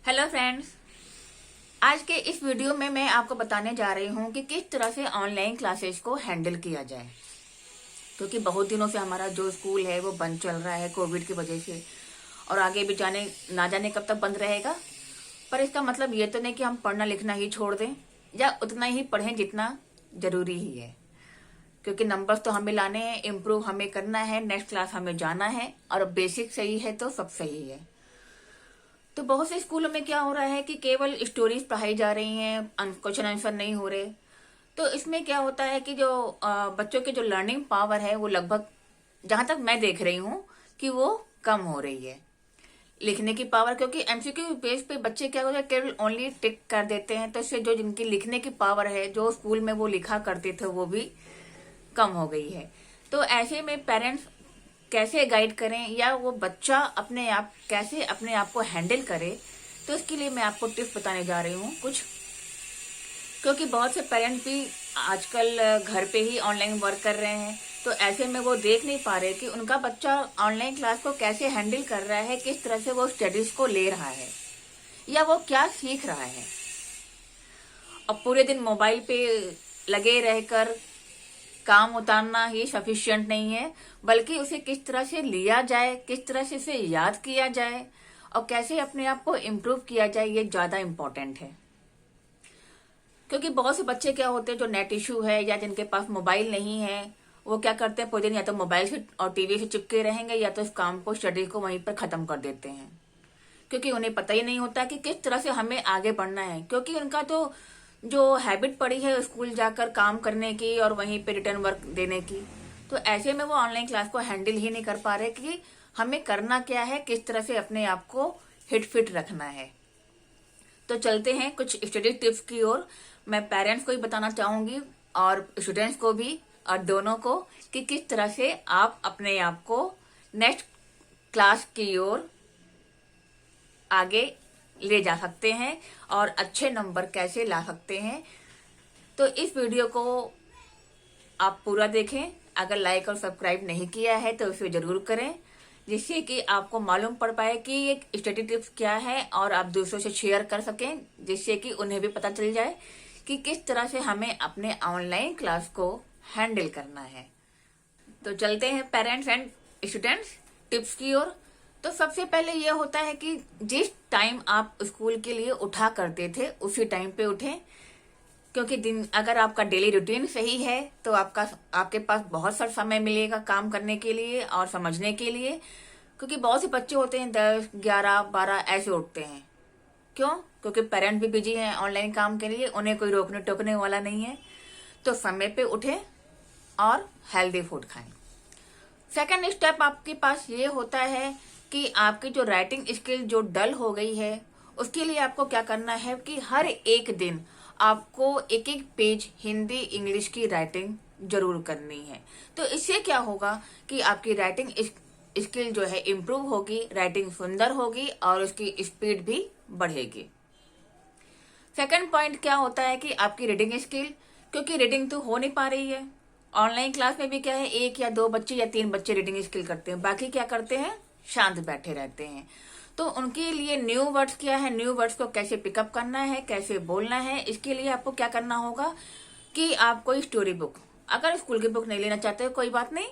Hello friends, आज के इस वीडियो में मैं आपको बताने जा रही हूँ कि किस तरह से ऑनलाइन क्लासेस को हैंडल किया जाए। क्योंकि बहुत दिनों से हमारा जो स्कूल है वो बंद चल रहा है कोविड की वजह से, और आगे भी ना जाने कब तक बंद रहेगा। पर इसका मतलब ये तो नहीं कि हम पढ़ना लिखना ही छोड़ दें या उतना ही पढ़ें जितना जरूरी ही है। क्योंकि नंबर्स तो हमें लाने हैं, इम्प्रूव हमें करना है, नेक्स्ट क्लास हमें जाना है, और बेसिक सही है तो सब सही है। तो बहुत से स्कूलों में क्या हो रहा है कि केवल स्टोरीज पढ़ाई जा रही हैं, क्वेश्चन आंसर नहीं हो रहे। तो इसमें क्या होता है कि जो बच्चों की जो लर्निंग पावर है वो लगभग, जहां तक मैं देख रही हूँ, कि वो कम हो रही है। लिखने की पावर, क्योंकि एमसीक्यू बेस पे बच्चे क्या होता है केवल ओनली टिक कर देते हैं, तो इससे जो जिनकी लिखने की पावर है, जो स्कूल में वो लिखा करते थे, वो भी कम हो गई है। तो ऐसे में पेरेंट्स कैसे गाइड करें या वो बच्चा कैसे अपने आप को हैंडल करे, तो इसके लिए मैं आपको टिप्स बताने जा रही हूँ कुछ। क्योंकि बहुत से पेरेंट्स भी आजकल घर पे ही ऑनलाइन वर्क कर रहे हैं, तो ऐसे में वो देख नहीं पा रहे कि उनका बच्चा ऑनलाइन क्लास को कैसे हैंडल कर रहा है, किस तरह से वो स्टडीज को ले रहा है या वो क्या सीख रहा है। अब पूरे दिन मोबाइल पे लगे रहकर काम उतारना ही सफिशिएंट नहीं है, बल्कि उसे किस तरह से लिया जाए, किस तरह से उसे याद किया जाए और कैसे अपने आप को इम्प्रूव किया जाए, ये ज्यादा इम्पोर्टेंट है। क्योंकि बहुत से बच्चे क्या होते हैं जो नेट इशू है या जिनके पास मोबाइल नहीं है, वो क्या करते हैं, पूरे दिन या तो मोबाइल से और टीवी से चिपके रहेंगे या तो इस काम को, स्टडी को वहीं पर खत्म कर देते हैं। क्योंकि उन्हें पता ही नहीं होता कि किस तरह से हमें आगे बढ़ना है। क्योंकि उनका तो जो हैबिट पड़ी है स्कूल जाकर काम करने की और वहीं पे रिटर्न वर्क देने की, तो ऐसे में वो ऑनलाइन क्लास को हैंडल ही नहीं कर पा रहे कि हमें करना क्या है, किस तरह से अपने आप को हिट फिट रखना है। तो चलते हैं कुछ स्टडी टिप्स की ओर। मैं पेरेंट्स को भी बताना चाहूंगी और स्टूडेंट्स को भी, और दोनों को, कि किस तरह से आप अपने आप को नेक्स्ट क्लास की ओर आगे ले जा सकते हैं और अच्छे नंबर कैसे ला सकते हैं। तो इस वीडियो को आप पूरा देखें। अगर लाइक और सब्सक्राइब नहीं किया है तो इसे जरूर करें, जिससे कि आपको मालूम पड़ पाए कि ये स्टडी टिप्स क्या है और आप दूसरों से शेयर कर सकें, जिससे कि उन्हें भी पता चल जाए कि किस तरह से हमें अपने ऑनलाइन क्लास को हैंडल करना है। तो चलते हैं पेरेंट्स एंड स्टूडेंट्स टिप्स की ओर। तो सबसे पहले यह होता है कि जिस टाइम आप स्कूल के लिए उठा करते थे उसी टाइम पे उठें। क्योंकि अगर आपका डेली रूटीन सही है तो आपके पास बहुत सारा समय मिलेगा काम करने के लिए और समझने के लिए। क्योंकि बहुत से बच्चे होते हैं 10, 11, 12 ऐसे उठते हैं। क्यों? क्योंकि पेरेंट्स भी बिजी हैं ऑनलाइन काम के लिए, उन्हें कोई रोकने टोकने वाला नहीं है। तो समय पे उठें और हेल्दी फूड खाएं। सेकंड स्टेप आपके पास ये होता है कि आपकी जो राइटिंग स्किल जो डल हो गई है, उसके लिए आपको क्या करना है कि हर एक दिन आपको एक एक पेज हिंदी इंग्लिश की राइटिंग जरूर करनी है। तो इससे क्या होगा कि आपकी राइटिंग स्किल जो है इम्प्रूव होगी, राइटिंग सुंदर होगी और उसकी स्पीड भी बढ़ेगी। सेकंड पॉइंट क्या होता है कि आपकी रीडिंग स्किल, क्योंकि रीडिंग तो हो नहीं पा रही है ऑनलाइन क्लास में भी। क्या है, 1 या 2 बच्चे या 3 बच्चे रीडिंग स्किल करते हैं, बाकी क्या करते हैं, शांत बैठे रहते हैं। तो उनके लिए न्यू वर्ड्स क्या है, न्यू वर्ड्स को कैसे पिकअप करना है, कैसे बोलना है, इसके लिए आपको क्या करना होगा कि आप कोई स्टोरी बुक, अगर स्कूल की बुक नहीं लेना चाहते हो कोई बात नहीं,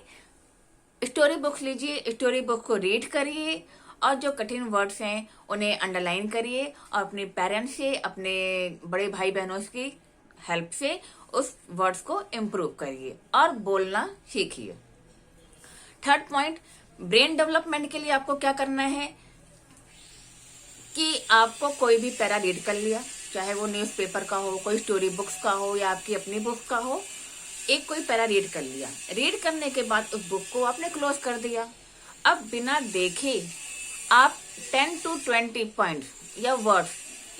स्टोरी बुक्स लीजिए, स्टोरी बुक को रीड करिए और जो कठिन वर्ड्स हैं उन्हें अंडरलाइन करिए और अपने पेरेंट्स से, अपने बड़े भाई बहनों की हेल्प से उस वर्ड्स को इम्प्रूव करिए और बोलना सीखिए। थर्ड पॉइंट, ब्रेन डेवलपमेंट के लिए आपको क्या करना है कि आपको कोई भी पैरा रीड कर लिया, चाहे वो न्यूज़पेपर का हो, कोई स्टोरी बुक्स का हो या आपकी अपनी बुक का हो, एक कोई पैरा रीड कर लिया। रीड करने के बाद उस बुक को आपने क्लोज कर दिया। अब बिना देखे आप 10 to 20 पॉइंट्स या वर्ड्स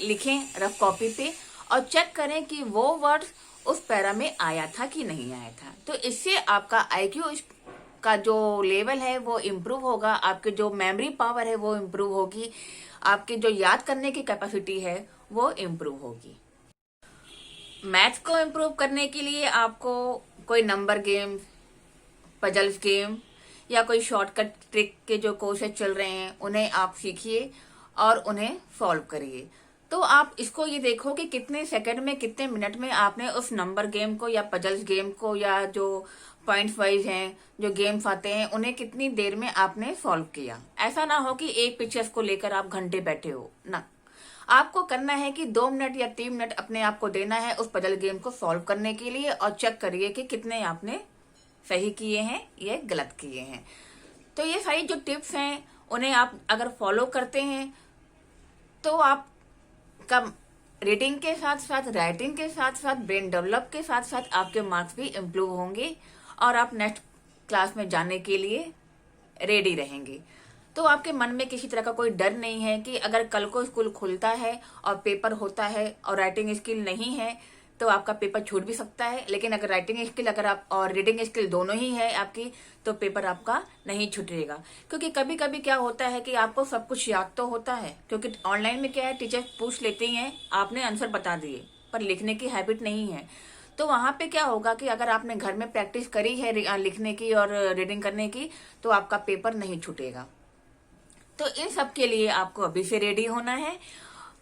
लिखें रफ कॉपी पे और चेक करें कि वो वर्ड्स उस पैरा में आया था कि नहीं आया था। तो इससे आपका आईक्यू का जो लेवल है वो इम्प्रूव होगा, आपके जो मेमोरी पावर है वो इम्प्रूव होगी, आपके जो याद करने की कैपेसिटी है वो इम्प्रूव होगी। मैथ्स को इम्प्रूव करने के लिए आपको कोई नंबर गेम, पजल्स गेम या कोई शॉर्टकट ट्रिक के जो कोर्सेज चल रहे हैं उन्हें आप सीखिए और उन्हें सॉल्व करिए। तो आप इसको ये देखो कि कितने सेकंड में, कितने मिनट में आपने उस नंबर गेम को या पजल्स गेम को या जो पॉइंट्स वाइज हैं जो गेम्स आते हैं उन्हें कितनी देर में आपने सॉल्व किया। ऐसा ना हो कि एक पिक्चर्स को लेकर आप घंटे बैठे हो ना। आपको करना है कि 2 मिनट या 3 मिनट अपने आप को देना है उस पजल गेम को सॉल्व करने के लिए, और चेक करिए कि कितने आपने सही किए हैं या गलत किए हैं। तो ये सारी जो टिप्स हैं उन्हें आप अगर फॉलो करते हैं तो आप का रीडिंग के साथ साथ, राइटिंग के साथ साथ, ब्रेन डेवलप के साथ साथ आपके मार्क्स भी इम्प्रूव होंगे और आप नेक्स्ट क्लास में जाने के लिए रेडी रहेंगे। तो आपके मन में किसी तरह का कोई डर नहीं है कि अगर कल को स्कूल खुलता है और पेपर होता है और राइटिंग स्किल नहीं है तो आपका पेपर छूट भी सकता है। लेकिन अगर राइटिंग स्किल अगर आप और रीडिंग स्किल दोनों ही है आपकी, तो पेपर आपका नहीं छूटेगा। क्योंकि कभी कभी क्या होता है कि आपको सब कुछ याद तो होता है, क्योंकि ऑनलाइन में क्या है, टीचर पूछ लेती हैं, आपने आंसर बता दिए पर लिखने की हैबिट नहीं है। तो वहां पे क्या होगा कि अगर आपने घर में प्रैक्टिस करी है लिखने की और रीडिंग करने की तो आपका पेपर नहीं छूटेगा। तो इन सब के लिए आपको अभी से रेडी होना है।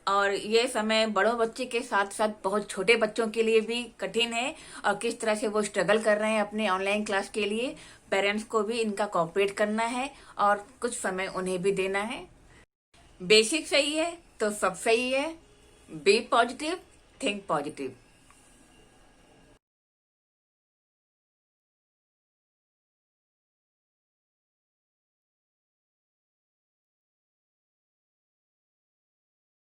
और ये समय बड़ों बच्चे के साथ साथ बहुत छोटे बच्चों के लिए भी कठिन है, और किस तरह से वो स्ट्रगल कर रहे हैं अपने ऑनलाइन क्लास के लिए। पेरेंट्स को भी इनका कोऑपरेट करना है और कुछ समय उन्हें भी देना है। बेसिक सही है तो सब सही है। Be positive, think positive.